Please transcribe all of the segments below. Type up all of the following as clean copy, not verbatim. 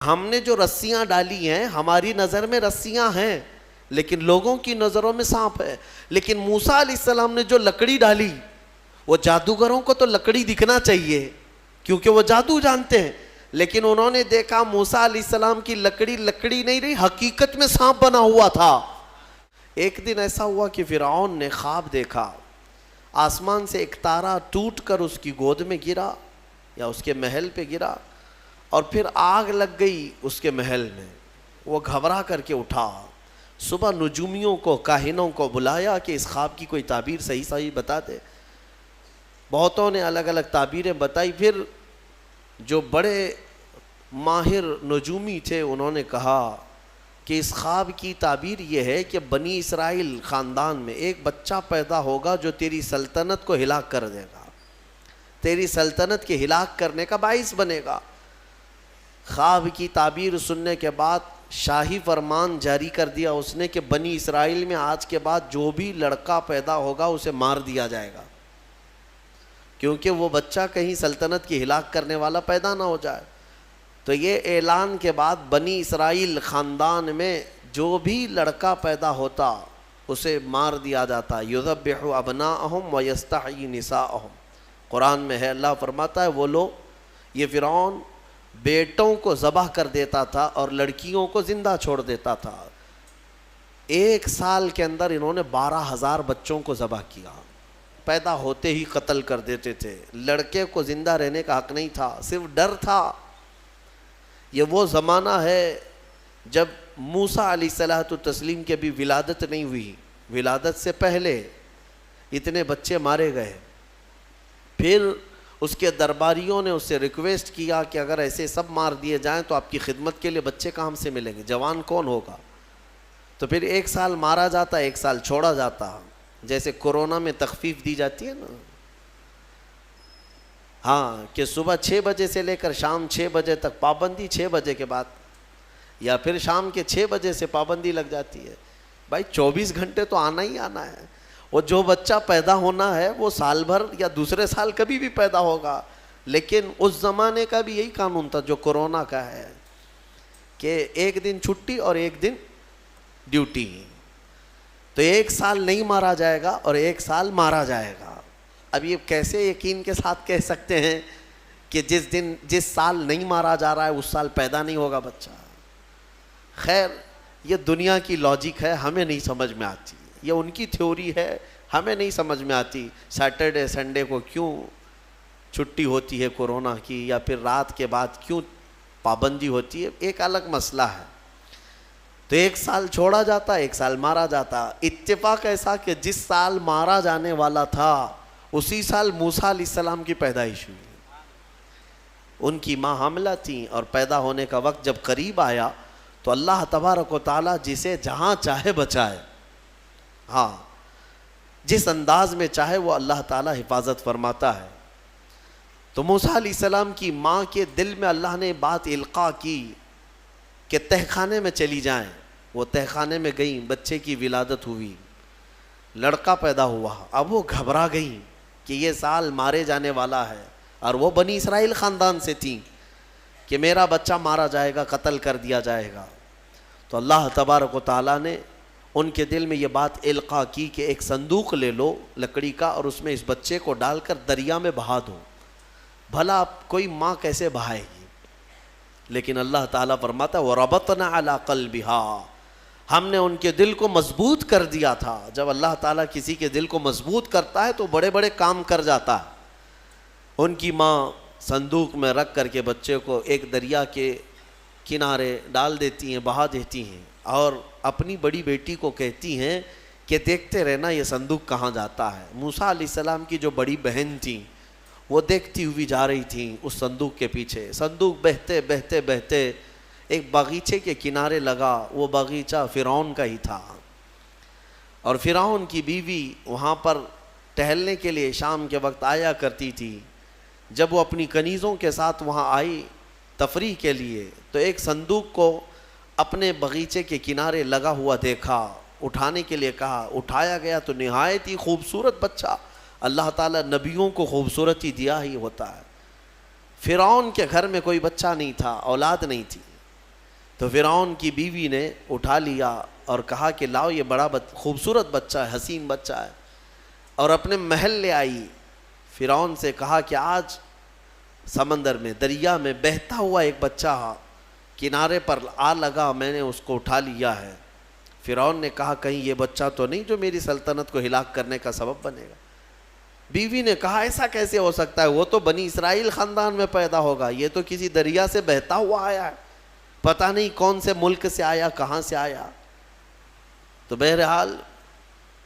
ہم نے جو رسیاں ڈالی ہیں ہماری نظر میں رسیاں ہیں لیکن لوگوں کی نظروں میں سانپ ہے. لیکن موسیٰ علیہ السلام نے جو لکڑی ڈالی، وہ جادوگروں کو تو لکڑی دکھنا چاہیے کیونکہ وہ جادو جانتے ہیں، لیکن انہوں نے دیکھا موسیٰ علیہ السلام کی لکڑی لکڑی نہیں رہی، حقیقت میں سانپ بنا ہوا تھا. ایک دن ایسا ہوا کہ فرعون نے خواب دیکھا، آسمان سے ایک تارا ٹوٹ کر اس کی گود میں گرا یا اس کے محل پہ گرا اور پھر آگ لگ گئی اس کے محل میں. وہ گھبرا کر کے اٹھا، صبح نجومیوں کو کاہنوں کو بلایا کہ اس خواب کی کوئی تعبیر صحیح بتا دے. بہتوں نے الگ الگ تعبیریں بتائی. پھر جو بڑے ماہر نجومی تھے انہوں نے کہا کہ اس خواب کی تعبیر یہ ہے کہ بنی اسرائیل خاندان میں ایک بچہ پیدا ہوگا جو تیری سلطنت کو ہلاک کر دے گا، تیری سلطنت کے ہلاک کرنے کا باعث بنے گا. خواب کی تعبیر سننے کے بعد شاہی فرمان جاری کر دیا اس نے کہ بنی اسرائیل میں آج کے بعد جو بھی لڑکا پیدا ہوگا اسے مار دیا جائے گا، کیونکہ وہ بچہ کہیں سلطنت کی ہلاک کرنے والا پیدا نہ ہو جائے. تو یہ اعلان کے بعد بنی اسرائیل خاندان میں جو بھی لڑکا پیدا ہوتا اسے مار دیا جاتا. یذبح ابناءہم ویستحیی نساءہم. قرآن میں ہے، اللہ فرماتا ہے وہ لوگ، یہ فرعون بیٹوں کو ذبح کر دیتا تھا اور لڑکیوں کو زندہ چھوڑ دیتا تھا. 1 سال کے اندر انہوں نے 12,000 بچوں کو ذبح کیا، پیدا ہوتے ہی قتل کر دیتے تھے. لڑکے کو زندہ رہنے کا حق نہیں تھا، صرف ڈر تھا. یہ وہ زمانہ ہے جب موسیٰ علیہ الصلوۃ والتسلیم کے بھی ولادت نہیں ہوئی، ولادت سے پہلے اتنے بچے مارے گئے. پھر اس کے درباریوں نے اس سے ریکویسٹ کیا کہ اگر ایسے سب مار دیے جائیں تو آپ کی خدمت کے لیے بچے کہاں سے ملیں گے، جوان کون ہوگا؟ تو پھر 1 سال مارا جاتا، 1 سال چھوڑا جاتا. جیسے کورونا میں تخفیف دی جاتی ہے نا، ہاں، کہ صبح 6 بجے سے لے کر شام 6 بجے تک پابندی، 6 بجے کے بعد، یا پھر شام کے 6 بجے سے پابندی لگ جاتی ہے. بھائی 24 گھنٹے تو آنا ہی آنا ہے. وہ جو بچہ پیدا ہونا ہے وہ سال بھر یا دوسرے سال کبھی بھی پیدا ہوگا. لیکن اس زمانے کا بھی یہی قانون تھا جو کورونا کا ہے کہ 1 دن چھٹی اور 1 دن ڈیوٹی. تو 1 سال نہیں مارا جائے گا اور 1 سال مارا جائے گا. اب یہ کیسے یقین کے ساتھ کہہ سکتے ہیں کہ جس سال نہیں مارا جا رہا ہے اس سال پیدا نہیں ہوگا بچہ؟ خیر، یہ دنیا کی لاجک ہے، ہمیں نہیں سمجھ میں آتی. یہ ان کی تھیوری ہے، ہمیں نہیں سمجھ میں آتی. سیٹرڈے سنڈے کو کیوں چھٹی ہوتی ہے کورونا کی، یا پھر رات کے بعد کیوں پابندی ہوتی ہے، ایک الگ مسئلہ ہے. تو 1 سال چھوڑا جاتا، 1 سال مارا جاتا. اتفاق ایسا کہ جس سال مارا جانے والا تھا اسی سال موسیٰ علیہ السلام کی پیدائش ہوئی. ان کی ماں حاملہ تھیں اور پیدا ہونے کا وقت جب قریب آیا تو اللہ تبارک و تعالیٰ جسے جہاں چاہے بچائے، ہاں، جس انداز میں چاہے وہ اللہ تعالیٰ حفاظت فرماتا ہے. تو موسیٰ علیہ السلام کی ماں کے دل میں اللہ نے بات القاء کی کہ تہخانے میں چلی جائیں. وہ تہخانے میں گئیں، بچے کی ولادت ہوئی، لڑکا پیدا ہوا. اب وہ گھبرا گئیں کہ یہ سال مارے جانے والا ہے، اور وہ بنی اسرائیل خاندان سے تھیں کہ میرا بچہ مارا جائے گا، قتل کر دیا جائے گا. تو اللہ تبارک و تعالیٰ نے ان کے دل میں یہ بات القاء کی کہ ایک صندوق لے لو لکڑی کا اور اس میں اس بچے کو ڈال کر دریا میں بہا دو. بھلا کوئی ماں کیسے بہائے گی؟ لیکن اللہ تعالیٰ فرماتا ہے وَرَبَطْنَا عَلَىٰ قَلْبِهَا، ہم نے ان کے دل کو مضبوط کر دیا تھا. جب اللہ تعالیٰ کسی کے دل کو مضبوط کرتا ہے تو بڑے بڑے کام کر جاتا ہے. ان کی ماں صندوق میں رکھ کر کے بچے کو ایک دریا کے کنارے ڈال دیتی ہیں، بہا دیتی ہیں، اور اپنی بڑی بیٹی کو کہتی ہیں کہ دیکھتے رہنا یہ صندوق کہاں جاتا ہے. موسیٰ علیہ السلام کی جو بڑی بہن تھیں وہ دیکھتی ہوئی جا رہی تھیں اس صندوق کے پیچھے. صندوق بہتے بہتے بہتے ایک باغیچے کے کنارے لگا. وہ باغیچہ فرعون کا ہی تھا، اور فرعون کی بیوی وہاں پر ٹہلنے کے لیے شام کے وقت آیا کرتی تھی. جب وہ اپنی کنیزوں کے ساتھ وہاں آئی تفریح کے لیے تو ایک صندوق کو اپنے باغیچے کے کنارے لگا ہوا دیکھا. اٹھانے کے لیے کہا، اٹھایا گیا تو نہایت ہی خوبصورت بچہ. اللہ تعالیٰ نبیوں کو خوبصورتی دیا ہی ہوتا ہے. فرعون کے گھر میں کوئی بچہ نہیں تھا، اولاد نہیں تھی. تو فرعون کی بیوی نے اٹھا لیا اور کہا کہ لاؤ یہ بڑا خوبصورت بچہ ہے، حسین بچہ ہے، اور اپنے محل لے آئی۔ فرعون سے کہا کہ آج سمندر میں، دریا میں بہتا ہوا ایک بچہ کنارے پر آ لگا، میں نے اس کو اٹھا لیا ہے۔ فرعون نے کہا کہیں یہ بچہ تو نہیں جو میری سلطنت کو ہلاک کرنے کا سبب بنے گا؟ بیوی نے کہا ایسا کیسے ہو سکتا ہے، وہ تو بنی اسرائیل خاندان میں پیدا ہوگا، یہ تو کسی دریا سے بہتا ہوا آیا ہے، پتہ نہیں کون سے ملک سے آیا، کہاں سے آیا۔ تو بہرحال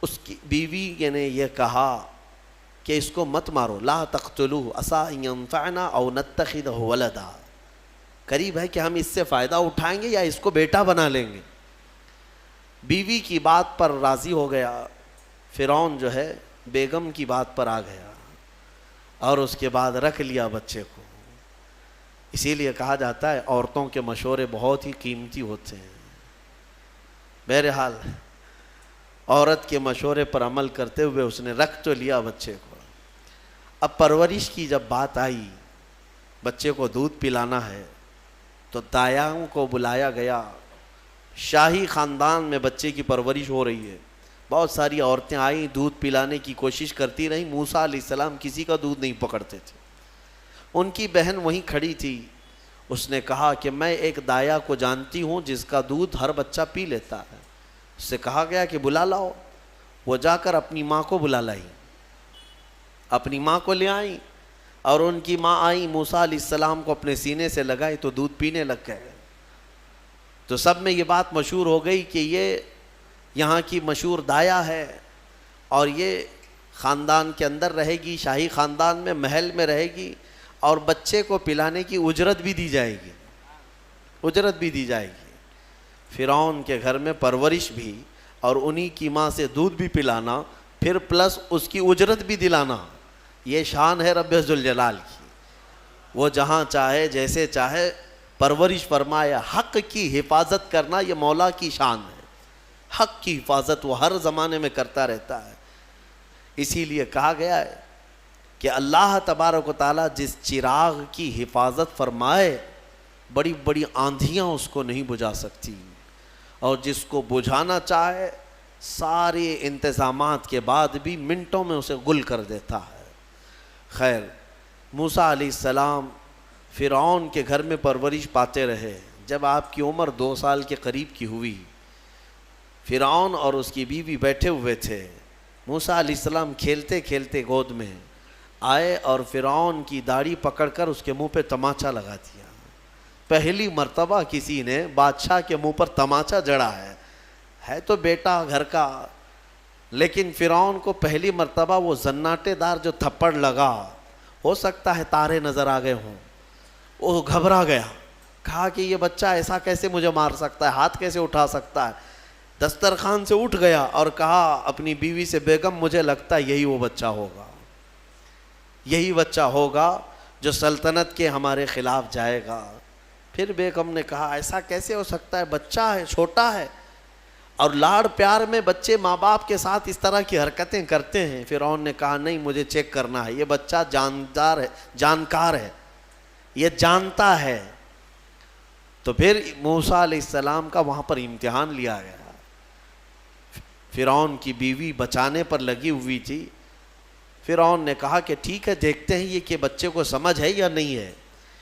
اس کی بیوی نے یہ کہا کہ اس کو مت مارو، لا تقتلوه عسى ان ينفعنا او نتخذه ولدا، قریب ہے کہ ہم اس سے فائدہ اٹھائیں گے یا اس کو بیٹا بنا لیں گے۔ بیوی کی بات پر راضی ہو گیا، فرعون جو ہے بیگم کی بات پر آ گیا اور اس کے بعد رکھ لیا بچے کو۔ اسی لیے کہا جاتا ہے عورتوں کے مشورے بہت ہی قیمتی ہوتے ہیں۔ بہرحال عورت کے مشورے پر عمل کرتے ہوئے اس نے رکھ تو لیا بچے کو۔ اب پرورش کی جب بات آئی، بچے کو دودھ پلانا ہے، تو دایاؤں کو بلایا گیا۔ شاہی خاندان میں بچے کی پرورش ہو رہی ہے، بہت ساری عورتیں آئیں، دودھ پلانے کی کوشش کرتی رہیں، موسیٰ علیہ السلام کسی کا دودھ نہیں پکڑتے تھے۔ ان کی بہن وہیں کھڑی تھی، اس نے کہا کہ میں ایک دایا کو جانتی ہوں جس کا دودھ ہر بچہ پی لیتا ہے۔ اس سے کہا گیا کہ بلا لاؤ۔ وہ جا کر اپنی ماں کو بلا لائی، اپنی ماں کو لے آئیں، اور ان کی ماں آئیں، موسیٰ علیہ السلام کو اپنے سینے سے لگائی تو دودھ پینے لگ گئے۔ تو سب میں یہ بات مشہور ہو گئی کہ یہ یہاں کی مشہور دایا ہے، اور یہ خاندان کے اندر رہے گی، شاہی خاندان میں محل میں رہے گی، اور بچے کو پلانے کی اجرت بھی دی جائے گی، اجرت بھی دی جائے گی۔ فرعون کے گھر میں پرورش بھی اور انہی کی ماں سے دودھ بھی پلانا، پھر پلس اس کی اجرت بھی دلانا، یہ شان ہے رب ذوالجلال کی۔ وہ جہاں چاہے جیسے چاہے پرورش فرمائے، حق کی حفاظت کرنا یہ مولا کی شان ہے۔ حق کی حفاظت وہ ہر زمانے میں کرتا رہتا ہے۔ اسی لیے کہا گیا ہے کہ اللہ تبارک و تعالیٰ جس چراغ کی حفاظت فرمائے، بڑی بڑی آندھیاں اس کو نہیں بجھا سکتی، اور جس کو بجھانا چاہے سارے انتظامات کے بعد بھی منٹوں میں اسے گل کر دیتا ہے۔ خیر، موسیٰ علیہ السلام فرعون کے گھر میں پرورش پاتے رہے۔ جب آپ کی عمر 2 سال کے قریب کی ہوئی، فرعون اور اس کی بیوی بیٹھے ہوئے تھے، موسیٰ علیہ السلام کھیلتے کھیلتے گود میں آئے اور فرعون کی داڑھی پکڑ کر اس کے منہ پہ تماچا لگا دیا۔ پہلی مرتبہ کسی نے بادشاہ کے منہ پر تماچا جڑا ہے تو بیٹا گھر کا، لیکن فرعون کو پہلی مرتبہ وہ زناٹے دار جو تھپڑ لگا، ہو سکتا ہے تارے نظر آ گئے ہوں، وہ گھبرا گیا، کہا کہ یہ بچہ ایسا کیسے مجھے مار سکتا ہے، ہاتھ کیسے اٹھا سکتا ہے۔ دسترخوان سے اٹھ گیا اور کہا اپنی بیوی سے، بیگم مجھے لگتا ہے یہی وہ بچہ ہوگا، یہی بچہ ہوگا جو سلطنت کے ہمارے خلاف جائے گا۔ پھر بیگم نے کہا ایسا کیسے ہو سکتا ہے، بچہ ہے، چھوٹا ہے، اور لاڑ پیار میں بچے ماں باپ کے ساتھ اس طرح کی حرکتیں کرتے ہیں۔ فرعون نے کہا نہیں، مجھے چیک کرنا ہے، یہ بچہ جاندار ہے، جانکار ہے، یہ جانتا ہے۔ تو پھر موسیٰ علیہ السلام کا وہاں پر امتحان لیا گیا۔ فرعون کی بیوی بچانے پر لگی ہوئی تھی۔ فرعون نے کہا کہ ٹھیک ہے، دیکھتے ہیں یہ کہ بچے کو سمجھ ہے یا نہیں ہے۔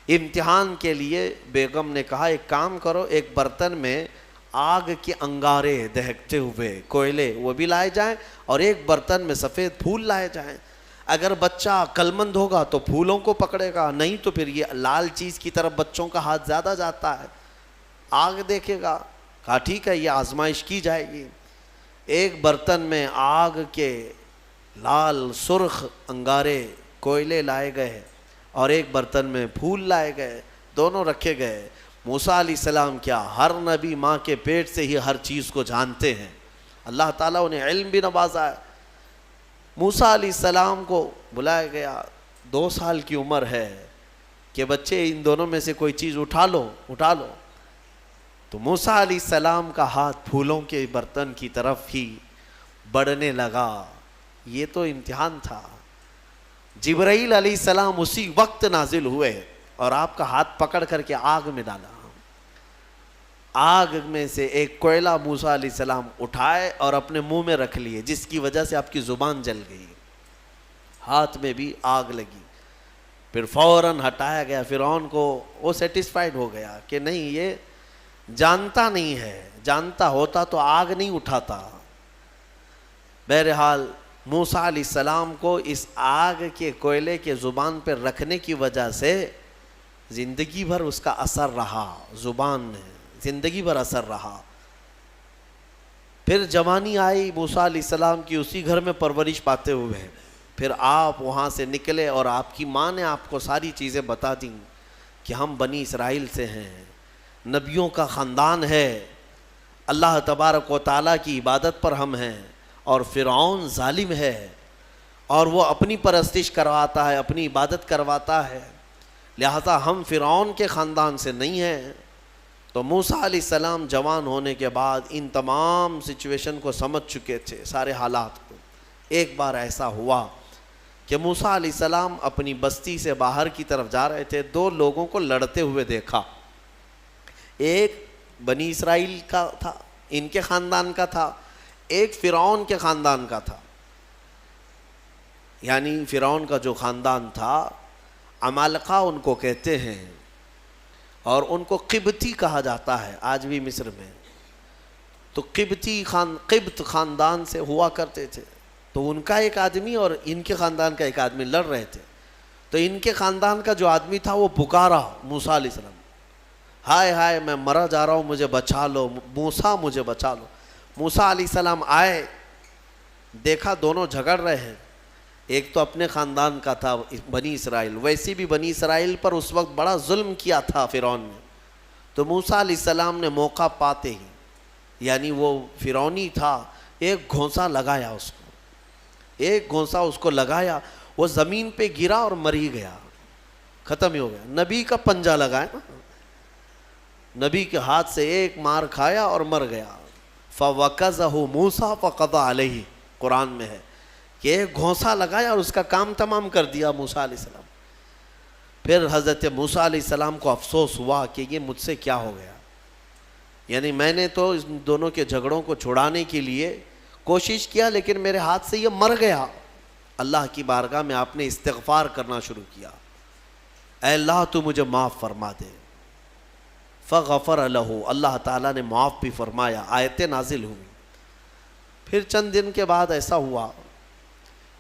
امتحان کے لیے بیگم نے کہا ایک کام کرو، ایک برتن میں آگ کے انگارے دہکتے ہوئے کوئلے وہ بھی لائے جائیں، اور ایک برتن میں سفید پھول لائے جائیں۔ اگر بچہ عقل مند ہوگا تو پھولوں کو پکڑے گا، نہیں تو پھر یہ لال چیز کی طرف بچوں کا ہاتھ زیادہ جاتا ہے، آگ دیکھے گا۔ کہا ٹھیک ہے، یہ آزمائش کی جائے گی۔ ایک برتن میں آگ کے لال سرخ انگارے کوئلے لائے گئے، اور ایک برتن میں پھول لائے گئے، دونوں رکھے گئے۔ موسیٰ علیہ السلام کیا، ہر نبی ماں کے پیٹ سے ہی ہر چیز کو جانتے ہیں، اللہ تعالیٰ انہیں علم بھی نوازا ہے۔ موسیٰ علیہ السلام کو بلایا گیا، 2 سال کی عمر ہے کہ بچے ان دونوں میں سے کوئی چیز اٹھا لو۔ تو موسیٰ علیہ السلام کا ہاتھ پھولوں کے برتن کی طرف ہی بڑھنے لگا۔ یہ تو امتحان تھا۔ جبرائیل علیہ السلام اسی وقت نازل ہوئے اور آپ کا ہاتھ پکڑ کر کے آگ میں ڈالا، آگ میں سے ایک کوئلہ موسیٰ علیہ السلام اٹھائے اور اپنے منہ میں رکھ لیے، جس کی وجہ سے آپ کی زبان جل گئی، ہاتھ میں بھی آگ لگی. پھر فوراً ہٹایا گیا. فرعون کو وہ سیٹسفائیڈ ہو گیا کہ نہیں، یہ جانتا نہیں ہے، جانتا ہوتا تو آگ نہیں اٹھاتا. بہرحال موسیٰ علیہ السلام کو اس آگ کے کوئلے کے زبان پہ رکھنے کی وجہ سے زندگی بھر اس کا اثر رہا، زبان میں زندگی بھر اثر رہا. پھر جوانی آئی موسیٰ علیہ السلام کی، اسی گھر میں پرورش پاتے ہوئے. پھر آپ وہاں سے نکلے اور آپ کی ماں نے آپ کو ساری چیزیں بتا دیں کہ ہم بنی اسرائیل سے ہیں، نبیوں کا خاندان ہے، اللہ تبارک و تعالیٰ کی عبادت پر ہم ہیں، اور فرعون ظالم ہے اور وہ اپنی پرستش کرواتا ہے، اپنی عبادت کرواتا ہے، لہذا ہم فرعون کے خاندان سے نہیں ہیں. تو موسیٰ علیہ السلام جوان ہونے کے بعد ان تمام سچویشن کو سمجھ چکے تھے، سارے حالات کو. ایک بار ایسا ہوا کہ موسیٰ علیہ السلام اپنی بستی سے باہر کی طرف جا رہے تھے، دو لوگوں کو لڑتے ہوئے دیکھا. ایک بنی اسرائیل کا تھا، ان کے خاندان کا تھا، ایک فرعون کے خاندان کا تھا. یعنی فرعون کا جو خاندان تھا، عمالقہ ان کو کہتے ہیں، اور ان کو قبطی کہا جاتا ہے آج بھی مصر میں. تو قبط خاندان سے ہوا کرتے تھے. تو ان کا ایک آدمی اور ان کے خاندان کا ایک آدمی لڑ رہے تھے. تو ان کے خاندان کا جو آدمی تھا وہ پکارا موسیٰ علیہ السلام، ہائے ہائے میں مرا جا رہا ہوں، مجھے بچا لو موسیٰ، مجھے بچا لو. موسیٰ علیہ السلام آئے، دیکھا دونوں جھگڑ رہے ہیں. ایک تو اپنے خاندان کا تھا بنی اسرائیل، ویسے بھی بنی اسرائیل پر اس وقت بڑا ظلم کیا تھا فرعون نے. تو موسیٰ علیہ السلام نے موقع پاتے ہی، یعنی وہ فرعونی تھا، ایک گھونسا لگایا اس کو، ایک گھونسا اس کو لگایا، وہ زمین پہ گرا اور مر ہی گیا، ختم ہی ہو گیا. نبی کا پنجہ لگایا نا، نبی کے ہاتھ سے ایک مار کھایا اور مر گیا. فَوَكَزَهُ مُوسَى فَقَضَى عَلَيْهِ، قرآن میں ہے کہ ایک گھونسا لگایا اور اس کا کام تمام کر دیا موسیٰ علیہ السلام. پھر حضرت موسیٰ علیہ السلام کو افسوس ہوا کہ یہ مجھ سے کیا ہو گیا. یعنی میں نے تو ان دونوں کے جھگڑوں کو چھڑانے کے لیے کوشش کیا، لیکن میرے ہاتھ سے یہ مر گیا. اللہ کی بارگاہ میں آپ نے استغفار کرنا شروع کیا، اے اللہ تو مجھے معاف فرما دے. فغفر لہ، اللہ تعالیٰ نے معاف بھی فرمایا، آیتیں نازل ہوئی. پھر چند دن کے بعد ایسا ہوا،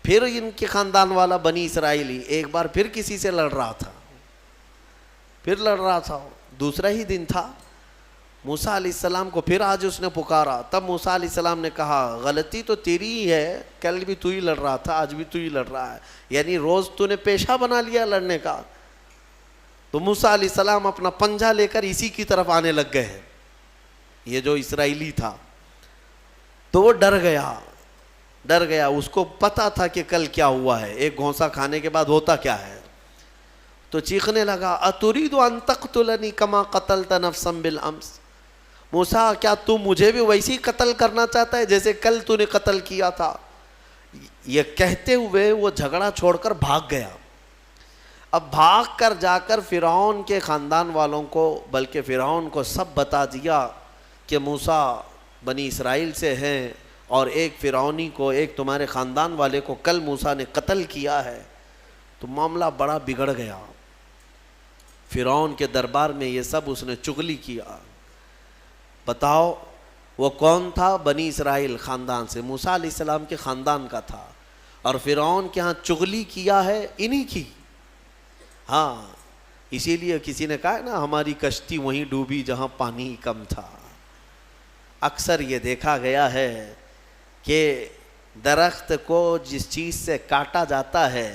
پھر ان کے خاندان والا بنی اسرائیلی ایک بار پھر کسی سے لڑ رہا تھا. دوسرا ہی دن تھا، موسیٰ علیہ السلام کو پھر آج اس نے پکارا. تب موسیٰ علیہ السلام نے کہا غلطی تو تیری ہی ہے، کل بھی تو ہی لڑ رہا تھا، آج بھی تو ہی لڑ رہا ہے، یعنی روز تو نے پیشہ بنا لیا لڑنے کا. تو موسیٰ علیہ السلام اپنا پنجہ لے کر اسی کی طرف آنے لگ گئے ہیں. یہ جو اسرائیلی تھا تو وہ ڈر گیا، اس کو پتا تھا کہ کل کیا ہوا ہے، ایک گھونسا کھانے کے بعد ہوتا کیا ہے. تو چیخنے لگا، اتريد ان تقتلني كما قتلت نفسا بالامس، موسیٰ کیا تو مجھے بھی ویسی قتل کرنا چاہتا ہے جیسے کل تو نے قتل کیا تھا. یہ کہتے ہوئے وہ جھگڑا چھوڑ کر بھاگ گیا. اب بھاگ کر جا کر فرعون کے خاندان والوں کو، بلکہ فرعون کو سب بتا دیا کہ موسیٰ بنی اسرائیل سے ہیں، اور ایک فرعونی کو، ایک تمہارے خاندان والے کو کل موسیٰ نے قتل کیا ہے. تو معاملہ بڑا بگڑ گیا. فرعون کے دربار میں یہ سب اس نے چغلی کیا. بتاؤ وہ کون تھا؟ بنی اسرائیل خاندان سے، موسیٰ علیہ السلام کے خاندان کا تھا، اور فرعون کے ہاں چغلی کیا ہے انہی کی. ہاں، اسی لیے کسی نے کہا نا ہماری کشتی وہیں ڈوبی جہاں پانی کم تھا. اکثر یہ دیکھا گیا ہے کہ درخت کو جس چیز سے کاٹا جاتا ہے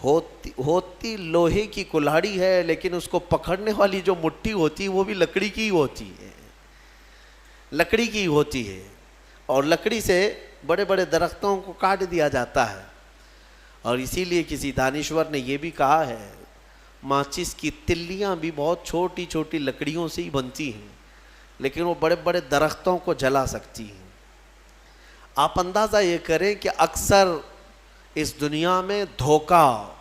ہوتی لوہے کی کلہاڑی ہے، لیکن اس کو پکڑنے والی جو مٹھی ہوتی ہے وہ بھی لکڑی کی ہوتی ہے، لکڑی کی ہوتی ہے. اور لکڑی سے بڑے بڑے درختوں کو کاٹ دیا جاتا ہے. اور اسی لیے کسی دانشور نے یہ بھی کہا ہے ماچس کی تلیاں بھی بہت چھوٹی چھوٹی لکڑیوں سے ہی بنتی ہیں، لیکن وہ بڑے بڑے درختوں کو جلا سکتی ہیں. آپ اندازہ یہ کریں کہ اکثر اس دنیا میں دھوکہ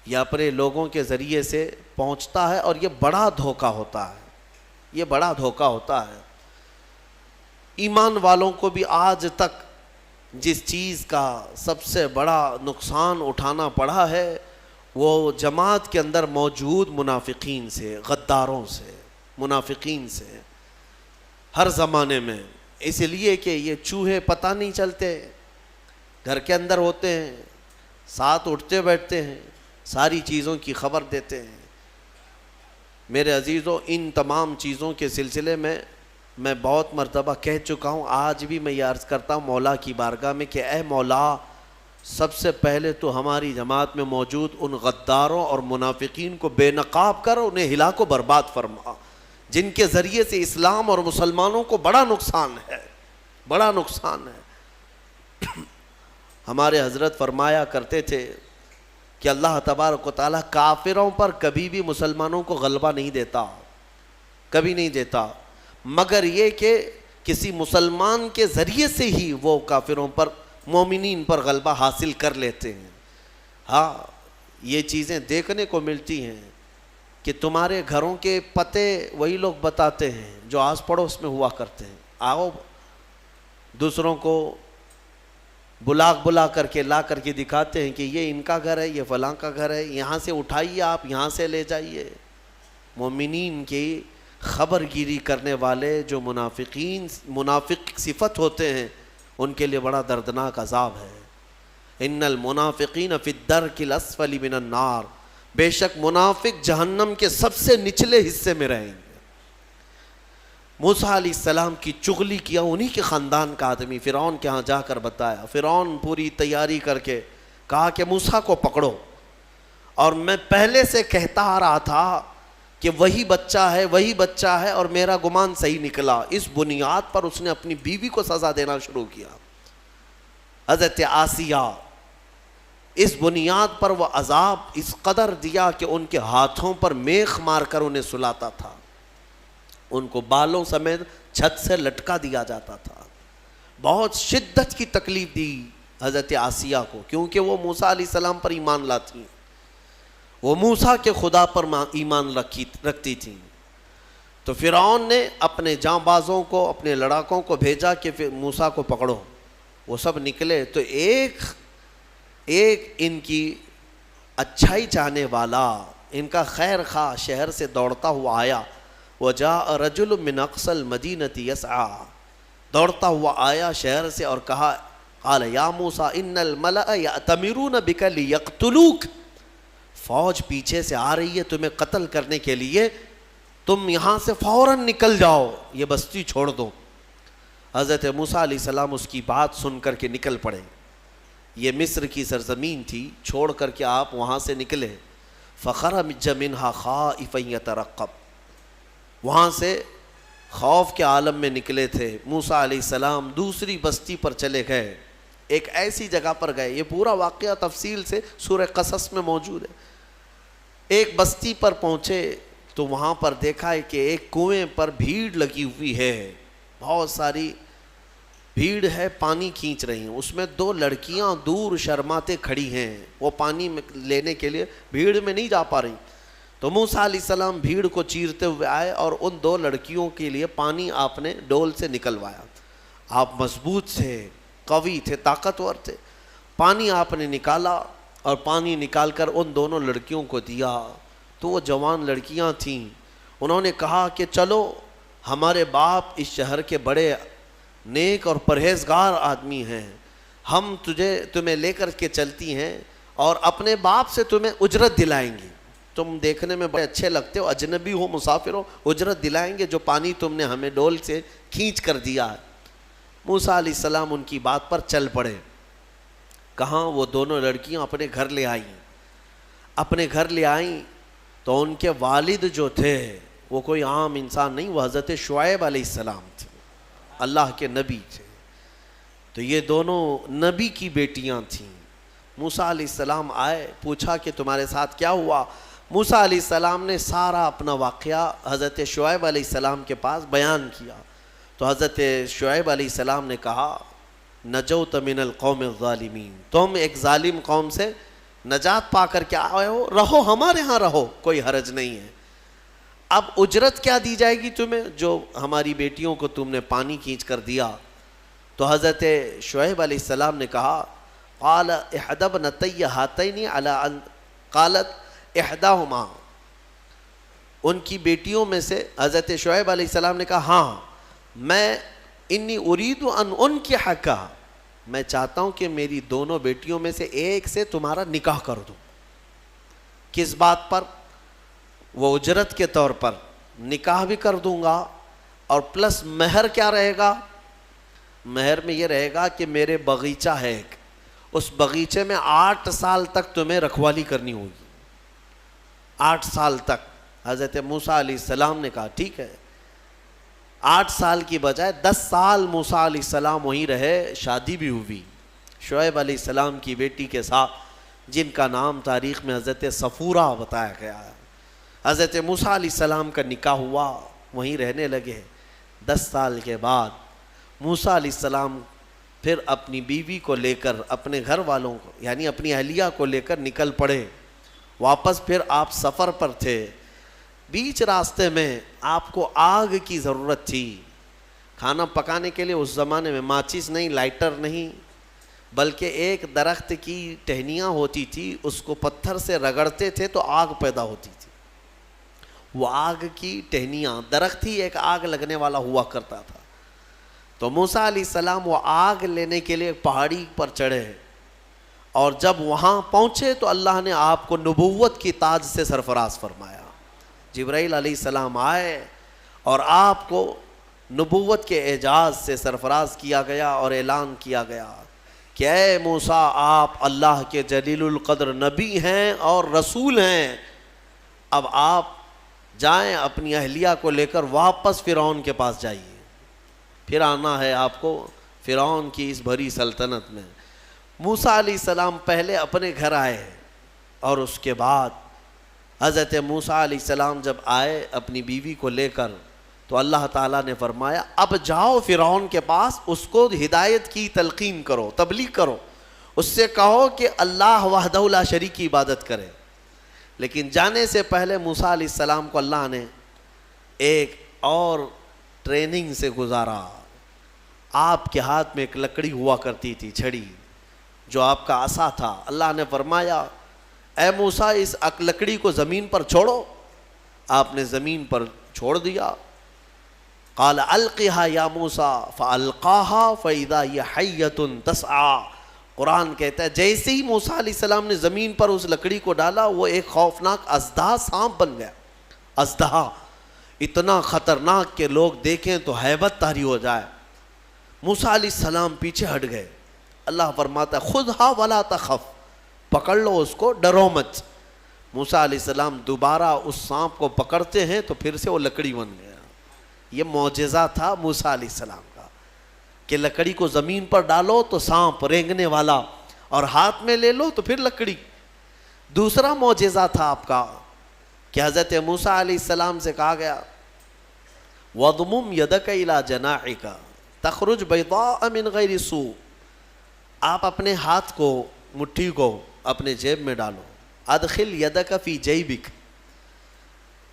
یا اپنے لوگوں کے ذریعے سے پہنچتا ہے، اور یہ بڑا دھوکہ ہوتا ہے. یہ بڑا دھوکہ ہوتا ہے. ایمان والوں کو بھی آج تک جس چیز کا سب سے بڑا نقصان اٹھانا پڑا ہے وہ جماعت کے اندر موجود منافقین سے، غداروں سے، منافقین سے، ہر زمانے میں. اس لیے کہ یہ چوہے پتہ نہیں چلتے، گھر کے اندر ہوتے ہیں، ساتھ اٹھتے بیٹھتے ہیں، ساری چیزوں کی خبر دیتے ہیں. میرے عزیزوں، ان تمام چیزوں کے سلسلے میں بہت مرتبہ کہہ چکا ہوں، آج بھی میں یہ عرض کرتا ہوں مولا کی بارگاہ میں کہ اے مولا، سب سے پہلے تو ہماری جماعت میں موجود ان غداروں اور منافقین کو بے نقاب کر انہیں ہلاک و برباد فرما، جن کے ذریعے سے اسلام اور مسلمانوں کو بڑا نقصان ہے، بڑا نقصان ہے. ہمارے حضرت فرمایا کرتے تھے کہ اللہ تبارک و تعالیٰ کافروں پر کبھی بھی مسلمانوں کو غلبہ نہیں دیتا، کبھی نہیں دیتا، مگر یہ کہ کسی مسلمان کے ذریعے سے ہی وہ کافروں پر، مومنین پر غلبہ حاصل کر لیتے ہیں. ہاں، یہ چیزیں دیکھنے کو ملتی ہیں کہ تمہارے گھروں کے پتے وہی لوگ بتاتے ہیں جو آس پڑوس میں ہوا کرتے ہیں. آؤ دوسروں کو بلا کر کے لا کر کے دکھاتے ہیں کہ یہ ان کا گھر ہے، یہ فلاں کا گھر ہے، یہاں سے اٹھائیے، آپ یہاں سے لے جائیے. مومنین کی خبر گیری کرنے والے جو منافق صفت ہوتے ہیں ان کے لیے بڑا دردناک عذاب ہے. ان المنافقین فی الدرک الاسفل من النار، بے شک منافق جہنم کے سب سے نچلے حصے میں رہیں گے. موسیٰ علیہ السلام کی چغلی کیا انہی کے خاندان کا آدمی فرعون کے ہاں جا کر بتایا. فرعون پوری تیاری کر کے کہا کہ موسیٰ کو پکڑو، اور میں پہلے سے کہتا آ رہا تھا کہ وہی بچہ ہے اور میرا گمان صحیح نکلا. اس بنیاد پر اس نے اپنی بیوی کو سزا دینا شروع کیا، حضرت آسیہ. اس بنیاد پر وہ عذاب اس قدر دیا کہ ان کے ہاتھوں پر میخ مار کر انہیں سلاتا تھا، ان کو بالوں سمیت چھت سے لٹکا دیا جاتا تھا. بہت شدت کی تکلیف دی حضرت آسیہ کو، کیونکہ وہ موسیٰ علیہ السلام پر ایمان لاتی، وہ موسیٰ کے خدا پر ایمان رکھتی تھیں. تو فرعون نے اپنے جاں بازوں کو، اپنے لڑاکوں کو بھیجا کہ موسیٰ کو پکڑو. وہ سب نکلے تو ایک ان کی اچھائی چاہنے والا، ان کا خیر خواہ شہر سے دوڑتا ہوا آیا. وجاء رجل من اقصى المدینة يسعى، دوڑتا ہوا آیا شہر سے اور کہا، قال یا موسیٰ ان الملأ یأتمرون بک لیقتلوک، فوج پیچھے سے آ رہی ہے تمہیں قتل کرنے کے لیے، تم یہاں سے فوراً نکل جاؤ، یہ بستی چھوڑ دو. حضرت موسیٰ علیہ السلام اس کی بات سن کر کے نکل پڑے. یہ مصر کی سرزمین تھی، چھوڑ کر کے آپ وہاں سے نکلے. فخرج منها خائفا يترقب، وہاں سے خوف کے عالم میں نکلے تھے. موسیٰ علیہ السلام دوسری بستی پر چلے گئے، ایک ایسی جگہ پر گئے، یہ پورا واقعہ تفصیل سے سورہ قصص میں موجود ہے. ایک بستی پر پہنچے تو وہاں پر دیکھا ہے کہ ایک کنویں پر بھیڑ لگی ہوئی ہے، بہت ساری بھیڑ ہے، پانی کھینچ رہی ہیں. اس میں دو لڑکیاں دور شرماتے کھڑی ہیں، وہ پانی لینے کے لیے بھیڑ میں نہیں جا پا رہی. تو موسیٰ علیہ السلام بھیڑ کو چیرتے ہوئے آئے اور ان دو لڑکیوں کے لیے پانی آپ نے ڈول سے نکلوایا. آپ مضبوط تھے، قوی تھے، طاقتور تھے. پانی آپ نے نکالا اور پانی نکال کر ان دونوں لڑکیوں کو دیا. تو وہ جوان لڑکیاں تھیں، انہوں نے کہا کہ چلو، ہمارے باپ اس شہر کے بڑے نیک اور پرہیزگار آدمی ہیں، ہم تمہیں لے کر کے چلتی ہیں اور اپنے باپ سے تمہیں اجرت دلائیں گے. تم دیکھنے میں بڑے اچھے لگتے ہو، اجنبی ہو، مسافر ہو، اجرت دلائیں گے جو پانی تم نے ہمیں ڈول سے کھینچ کر دیا ہے. موسیٰ علیہ السلام ان کی بات پر چل پڑے. کہاں وہ دونوں لڑکیاں اپنے گھر لے آئیں. اپنے گھر لے آئیں تو ان کے والد جو تھے وہ کوئی عام انسان نہیں، وہ حضرت شعیب علیہ السلام تھے، اللہ کے نبی تھے. تو یہ دونوں نبی کی بیٹیاں تھیں. موسیٰ علیہ السلام آئے، پوچھا کہ تمہارے ساتھ کیا ہوا. موسیٰ علیہ السلام نے سارا اپنا واقعہ حضرت شعیب علیہ السلام کے پاس بیان کیا. تو حضرت شعیب علیہ السلام نے کہا، نجوت من القوم الظالمین، تم ایک ظالم قوم سے نجات پا کر کے آئے ہو، رہو ہمارے ہاں رہو، کوئی حرج نہیں ہے. اب اجرت کیا دی جائے گی تمہیں؟ جو ہماری بیٹیوں کو تم نے پانی کھینچ کر دیا. تو حضرت شعیب علیہ السلام نے کہا قال احدى ابنتي هاتين على ان قالت احداهما، ان کی بیٹیوں میں سے حضرت شعیب علیہ السلام نے کہا ہاں میں انی اريد ان انکحک، میں چاہتا ہوں کہ میری دونوں بیٹیوں میں سے ایک سے تمہارا نکاح کر دوں. کس بات پر؟ وہ اجرت کے طور پر نکاح بھی کر دوں گا، اور پلس مہر کیا رہے گا؟ مہر میں یہ رہے گا کہ میرے باغیچہ ہے ایک، اس باغیچے میں 8 سال تک تمہیں رکھوالی کرنی ہوگی. 8 سال تک. حضرت موسیٰ علیہ السلام نے کہا ٹھیک ہے. 8 سال کی بجائے 10 سال موسیٰ علیہ السلام وہیں رہے. شادی بھی ہوئی شعیب علیہ السلام کی بیٹی کے ساتھ، جن کا نام تاریخ میں حضرت صفورہ بتایا گیا ہے. حضرت موسیٰ علیہ السلام کا نکاح ہوا، وہیں رہنے لگے. 10 سال کے بعد موسیٰ علیہ السلام پھر اپنی بیوی کو لے کر، اپنے گھر والوں کو یعنی اپنی اہلیہ کو لے کر نکل پڑے. واپس پھر آپ سفر پر تھے. بیچ راستے میں آپ کو آگ کی ضرورت تھی. کھانا پکانے کے لیے اس زمانے میں ماچس نہیں، لائٹر نہیں، بلکہ ایک درخت کی ٹہنیاں ہوتی تھی، اس کو پتھر سے رگڑتے تھے تو آگ پیدا ہوتی تھی. وہ آگ کی ٹہنیاں، درخت ہی ایک آگ لگنے والا ہوا کرتا تھا. تو موسیٰ علیہ السلام وہ آگ لینے کے لیے پہاڑی پر چڑھے، اور جب وہاں پہنچے تو اللہ نے آپ کو نبوت کی تاج سے سرفراز فرمایا. جبرائیل علیہ السلام آئے اور آپ کو نبوت کے اعجاز سے سرفراز کیا گیا اور اعلان کیا گیا کہ اے موسیٰ آپ اللہ کے جلیل القدر نبی ہیں اور رسول ہیں. اب آپ جائیں اپنی اہلیہ کو لے کر واپس فرعون کے پاس جائیے. پھر آنا ہے آپ کو فرعون کی اس بھری سلطنت میں. موسیٰ علیہ السلام پہلے اپنے گھر آئے، اور اس کے بعد حضرت موسیٰ علیہ السلام جب آئے اپنی بیوی کو لے کر، تو اللہ تعالیٰ نے فرمایا اب جاؤ فرعون کے پاس، اس کو ہدایت کی تلقین کرو، تبلیغ کرو، اس سے کہو کہ اللہ وحدہ لا شریک کی عبادت کرے. لیکن جانے سے پہلے موسیٰ علیہ السلام کو اللہ نے ایک اور ٹریننگ سے گزارا. آپ کے ہاتھ میں ایک لکڑی ہوا کرتی تھی، چھڑی، جو آپ کا عصا تھا. اللہ نے فرمایا اے موسیٰ اس لکڑی کو زمین پر چھوڑو. آپ نے زمین پر چھوڑ دیا. قال القها یا موسیٰ فالقاها فاذا هي حیۃ تسعى. قرآن کہتا ہے جیسے ہی موسیٰ علیہ السلام نے زمین پر اس لکڑی کو ڈالا، وہ ایک خوفناک اژدہا سانپ بن گیا. اژدہا اتنا خطرناک کہ لوگ دیکھیں تو ہیبت طاری ہو جائے. موسیٰ علیہ السلام پیچھے ہٹ گئے. اللہ فرماتا ہے خذھا ولا تخف، پکڑ لو اس کو، ڈرو مت. موسیٰ علیہ السلام دوبارہ اس سانپ کو پکڑتے ہیں تو پھر سے وہ لکڑی بن گیا. یہ معجزہ تھا موسیٰ علیہ السلام کا کہ لکڑی کو زمین پر ڈالو تو سانپ رینگنے والا، اور ہاتھ میں لے لو تو پھر لکڑی. دوسرا معجزہ تھا آپ کا کہ حضرت موسیٰ علیہ السلام سے کہا گیا وَضْمُمْ يَدَكَ إِلَى جَنَاحِكَ تَخْرُجْ بَيْضَاءَ مِنْ غَيْرِ سُوءٍ. آپ اپنے ہاتھ کو، مٹھی کو اپنے جیب میں ڈالو. ادخل یدک فی جیبک.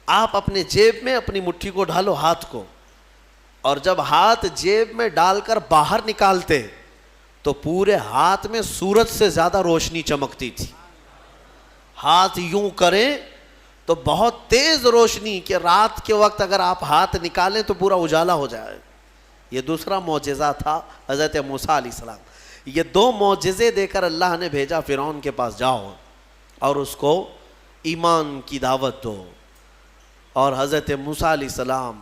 آپ اپنے جیب میں اپنی مٹھی کو ڈالو، ہاتھ کو، اور جب ہاتھ جیب میں ڈال کر باہر نکالتے تو پورے ہاتھ میں سورج سے زیادہ روشنی چمکتی تھی. ہاتھ یوں کریں تو بہت تیز روشنی کہ رات کے وقت اگر آپ ہاتھ نکالیں تو پورا اجالا ہو جائے. یہ دوسرا معجزہ تھا حضرت موسیٰ علیہ السلام. یہ 2 معجزے دے کر اللہ نے بھیجا فرعون کے پاس، جاؤ اور اس کو ایمان کی دعوت دو. اور حضرت موسیٰ علیہ السلام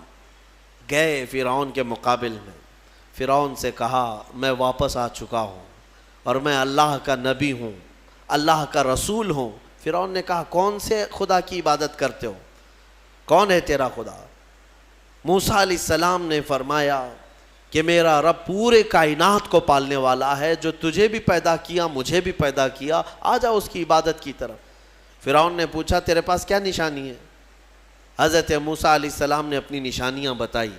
گئے فرعون کے مقابل میں. فرعون سے کہا میں واپس آ چکا ہوں اور میں اللہ کا نبی ہوں، اللہ کا رسول ہوں. فرعون نے کہا کون سے خدا کی عبادت کرتے ہو، کون ہے تیرا خدا؟ موسیٰ علیہ السلام نے فرمایا کہ میرا رب پورے کائنات کو پالنے والا ہے، جو تجھے بھی پیدا کیا مجھے بھی پیدا کیا، آ جا اس کی عبادت کی طرف. فرعون نے پوچھا تیرے پاس کیا نشانی ہے؟ حضرت موسیٰ علیہ السلام نے اپنی نشانیاں بتائی.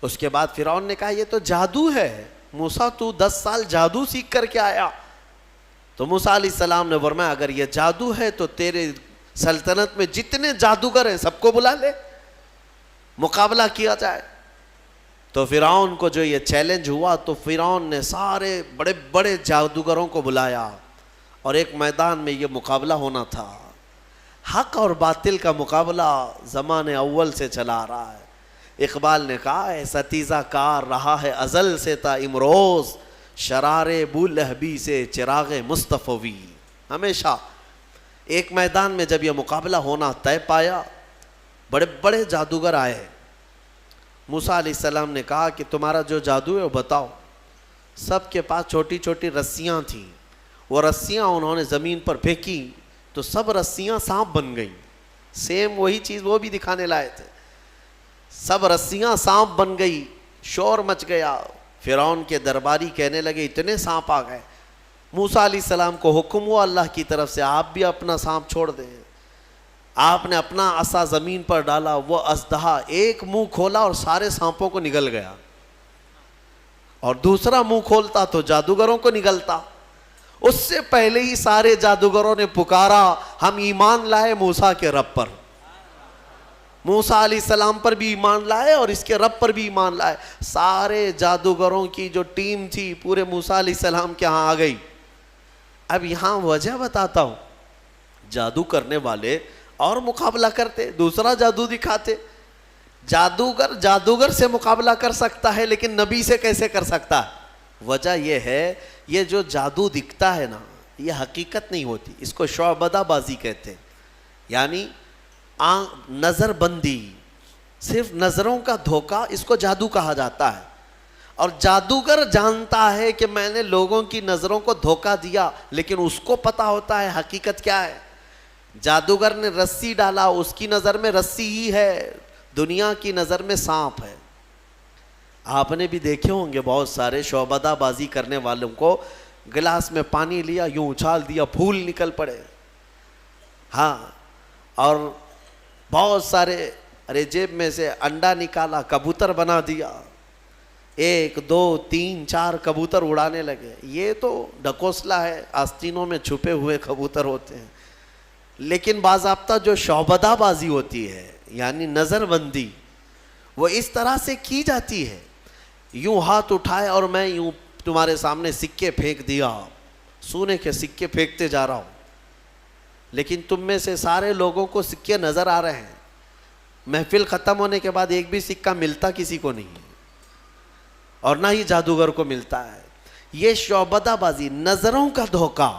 اس کے بعد فرعون نے کہا یہ تو جادو ہے، موسیٰ تو 10 سال جادو سیکھ کر کے آیا. تو موسیٰ علیہ السلام نے فرمایا اگر یہ جادو ہے تو تیرے سلطنت میں جتنے جادوگر ہیں سب کو بلا لے، مقابلہ کیا جائے. تو فرعون کو جو یہ چیلنج ہوا تو فرعون نے سارے بڑے بڑے جادوگروں کو بلایا اور ایک میدان میں یہ مقابلہ ہونا تھا. حق اور باطل کا مقابلہ زمانے اول سے چلا رہا ہے. اقبال نے کہا ہے ستیزہ کار رہا ہے ازل سے تا امروز، شرار بولہبی سے چراغ مصطفی. ہمیشہ ایک میدان میں جب یہ مقابلہ ہونا طے پایا، بڑے بڑے جادوگر آئے. موسیٰ علیہ السلام نے کہا کہ تمہارا جو جادو ہے وہ بتاؤ. سب کے پاس چھوٹی چھوٹی رسیاں تھیں. وہ رسیاں انہوں نے زمین پر پھینکی تو سب رسیاں سانپ بن گئیں. سیم وہی چیز وہ بھی دکھانے لائے تھے. سب رسیاں سانپ بن گئی. شور مچ گیا. فرعون کے درباری کہنے لگے اتنے سانپ آ گئے. موسیٰ علیہ السلام کو حکم ہوا اللہ کی طرف سے آپ بھی اپنا سانپ چھوڑ دیں. آپ نے اپنا عصا زمین پر ڈالا. وہ اژدہا ایک منہ کھولا اور سارے سانپوں کو نگل گیا، اور دوسرا منہ کھولتا تو جادوگروں کو نگلتا. اس سے پہلے ہی سارے جادوگروں نے پکارا ہم ایمان لائے موسیٰ کے رب پر. موسیٰ علیہ السلام پر بھی ایمان لائے اور اس کے رب پر بھی ایمان لائے. سارے جادوگروں کی جو ٹیم تھی پورے موسیٰ علیہ السلام کے ہاں آ گئی. اب یہاں وجہ بتاتا ہوں. جادو کرنے والے اور مقابلہ کرتے، دوسرا جادو دکھاتے. جادوگر سے مقابلہ کر سکتا ہے لیکن نبی سے کیسے کر سکتا ہے؟ وجہ یہ ہے یہ جو جادو دکھتا ہے نا یہ حقیقت نہیں ہوتی. اس کو شعبدہ بازی کہتے ہیں. یعنی نظر بندی، صرف نظروں کا دھوکہ، اس کو جادو کہا جاتا ہے. اور جادوگر جانتا ہے کہ میں نے لوگوں کی نظروں کو دھوکہ دیا، لیکن اس کو پتا ہوتا ہے حقیقت کیا ہے. جادوگر نے رسی ڈالا، اس کی نظر میں رسی ہی ہے، دنیا کی نظر میں سانپ ہے. آپ نے بھی دیکھے ہوں گے بہت سارے شعبدہ بازی کرنے والوں کو، گلاس میں پانی لیا یوں اچھال دیا پھول نکل پڑے. ہاں، اور بہت سارے ارے جیب میں سے انڈا نکالا کبوتر بنا دیا. 1 2 3 4 کبوتر اڑانے لگے. یہ تو ڈکوسلا ہے، آستینوں میں چھپے ہوئے کبوتر ہوتے ہیں. لیکن باضابطہ جو شعبدہ بازی ہوتی ہے یعنی نظر بندی، وہ اس طرح سے کی جاتی ہے. یوں ہاتھ اٹھائے اور میں یوں تمہارے سامنے سکے پھینک دیا، سونے کے سکے پھینکتے جا رہا ہوں، لیکن تم میں سے سارے لوگوں کو سکے نظر آ رہے ہیں. محفل ختم ہونے کے بعد ایک بھی سکہ ملتا کسی کو نہیں ہے، اور نہ ہی جادوگر کو ملتا ہے. یہ شعبدہ بازی، نظروں کا دھوکہ.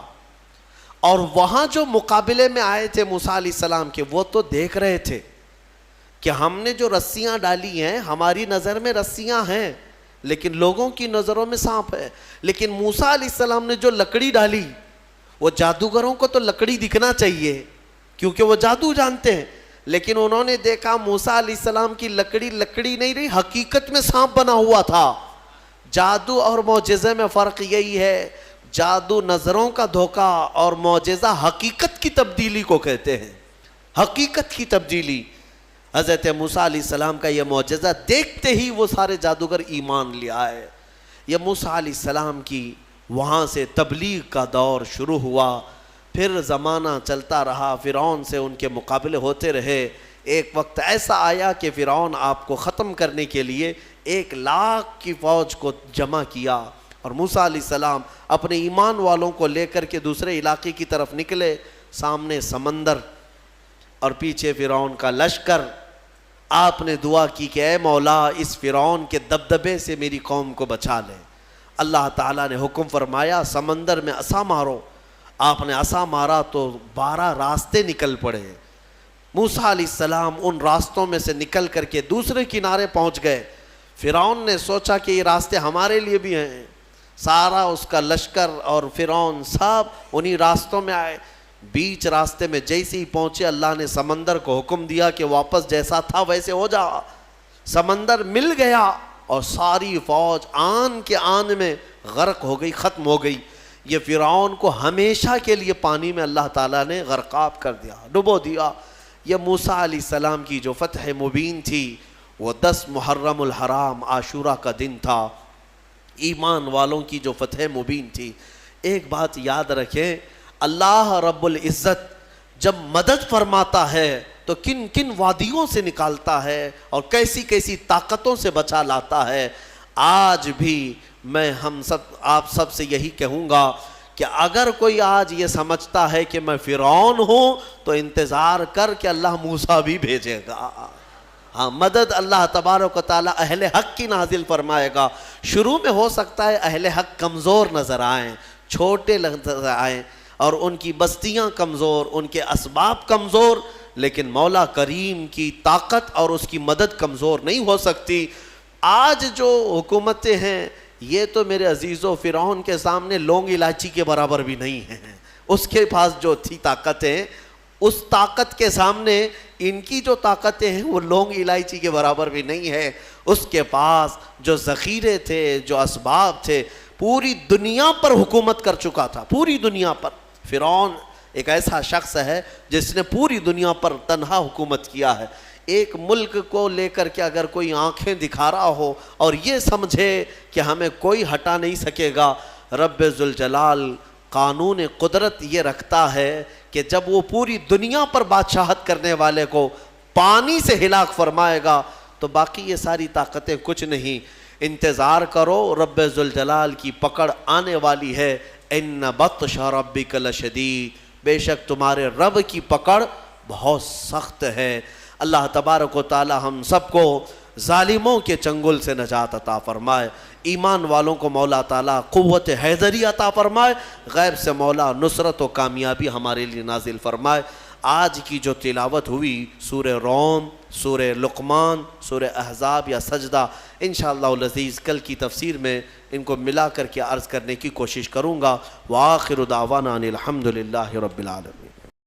اور وہاں جو مقابلے میں آئے تھے موسیٰ علیہ السلام کے، وہ تو دیکھ رہے تھے کہ ہم نے جو رسیاں ڈالی ہیں ہماری نظر میں رسیاں ہیں لیکن لوگوں کی نظروں میں سانپ ہے. لیکن موسیٰ علیہ السلام نے جو لکڑی ڈالی، وہ جادوگروں کو تو لکڑی دکھنا چاہیے کیونکہ وہ جادو جانتے ہیں، لیکن انہوں نے دیکھا موسیٰ علیہ السلام کی لکڑی لکڑی نہیں رہی، حقیقت میں سانپ بنا ہوا تھا. جادو اور معجزے میں فرق یہی ہے، جادو نظروں کا دھوکہ اور معجزہ حقیقت کی تبدیلی کو کہتے ہیں. حقیقت کی تبدیلی. حضرت موسیٰ علیہ السلام کا یہ معجزہ دیکھتے ہی وہ سارے جادوگر ایمان لے آئے. یہ موسیٰ علیہ السلام کی وہاں سے تبلیغ کا دور شروع ہوا. پھر زمانہ چلتا رہا، فرعون سے ان کے مقابلے ہوتے رہے. ایک وقت ایسا آیا کہ فرعون آپ کو ختم کرنے کے لیے 1,00,000 کی فوج کو جمع کیا، اور موسیٰ علیہ السلام اپنے ایمان والوں کو لے کر کے دوسرے علاقے کی طرف نکلے. سامنے سمندر اور پیچھے فرعون کا لشکر. آپ نے دعا کی کہ اے مولا اس فرعون کے دبدبے سے میری قوم کو بچا لے. اللہ تعالیٰ نے حکم فرمایا سمندر میں عصا مارو. آپ نے عصا مارا تو 12 راستے نکل پڑے. موسیٰ علیہ السلام ان راستوں میں سے نکل کر کے دوسرے کنارے پہنچ گئے. فرعون نے سوچا کہ یہ راستے ہمارے لیے بھی ہیں. سارا اس کا لشکر اور فرعون سب انہی راستوں میں آئے. بیچ راستے میں جیسے ہی پہنچے اللہ نے سمندر کو حکم دیا کہ واپس جیسا تھا ویسے ہو جا. سمندر مل گیا اور ساری فوج آن کے آن میں غرق ہو گئی، ختم ہو گئی. یہ فرعون کو ہمیشہ کے لیے پانی میں اللہ تعالیٰ نے غرقاب کر دیا، ڈبو دیا. یہ موسیٰ علیہ السلام کی جو فتح مبین تھی وہ 10 محرم الحرام عاشورہ کا دن تھا. ایمان والوں کی جو فتح مبین تھی. ایک بات یاد رکھیں، اللہ رب العزت جب مدد فرماتا ہے تو کن کن وادیوں سے نکالتا ہے اور کیسی کیسی طاقتوں سے بچا لاتا ہے۔ آج بھی میں آپ سب سے یہی کہوں گا کہ اگر کوئی آج یہ سمجھتا ہے کہ میں فرعون ہوں تو انتظار کر کہ اللہ موسیٰ بھی بھیجے گا۔ ہاں، مدد اللہ تبارک و تعالی اہل حق کی نازل فرمائے گا۔ شروع میں ہو سکتا ہے اہل حق کمزور نظر آئیں، چھوٹے نظر آئیں، اور ان کی بستیاں کمزور، ان کے اسباب کمزور، لیکن مولا کریم کی طاقت اور اس کی مدد کمزور نہیں ہو سکتی۔ آج جو حکومتیں ہیں یہ تو میرے عزیزو فرعون کے سامنے لونگ الائچی کے برابر بھی نہیں ہیں۔ اس کے پاس جو تھی طاقتیں، اس طاقت کے سامنے ان کی جو طاقتیں ہیں وہ لونگ الائچی کے برابر بھی نہیں ہے۔ اس کے پاس جو ذخیرے تھے، جو اسباب تھے، پوری دنیا پر حکومت کر چکا تھا، پوری دنیا پر۔ فرعون ایک ایسا شخص ہے جس نے پوری دنیا پر تنہا حکومت کیا ہے۔ ایک ملک کو لے کر کے اگر کوئی آنکھیں دکھا رہا ہو اور یہ سمجھے کہ ہمیں کوئی ہٹا نہیں سکے گا، رب ذوالجلال قانون قدرت یہ رکھتا ہے کہ جب وہ پوری دنیا پر بادشاہت کرنے والے کو پانی سے ہلاک فرمائے گا تو باقی یہ ساری طاقتیں کچھ نہیں۔ انتظار کرو، رب ذوالجلال کی پکڑ آنے والی ہے۔ ان بطش ربک لشدید، بے شک تمہارے رب کی پکڑ بہت سخت ہے۔ اللہ تبارک و تعالی ہم سب کو ظالموں کے چنگل سے نجات عطا فرمائے، ایمان والوں کو مولا تعالیٰ قوت حیدری عطا فرمائے، غیب سے مولا نصرت و کامیابی ہمارے لیے نازل فرمائے۔ آج کی جو تلاوت ہوئی سورہ روم، سورہ لقمان، سورہ احزاب یا سجدہ، انشاءاللہ العزیز کل کی تفسیر میں ان کو ملا کر کے عرض کرنے کی کوشش کروں گا۔ وآخر دعوانا ان الحمدللہ رب العالمین۔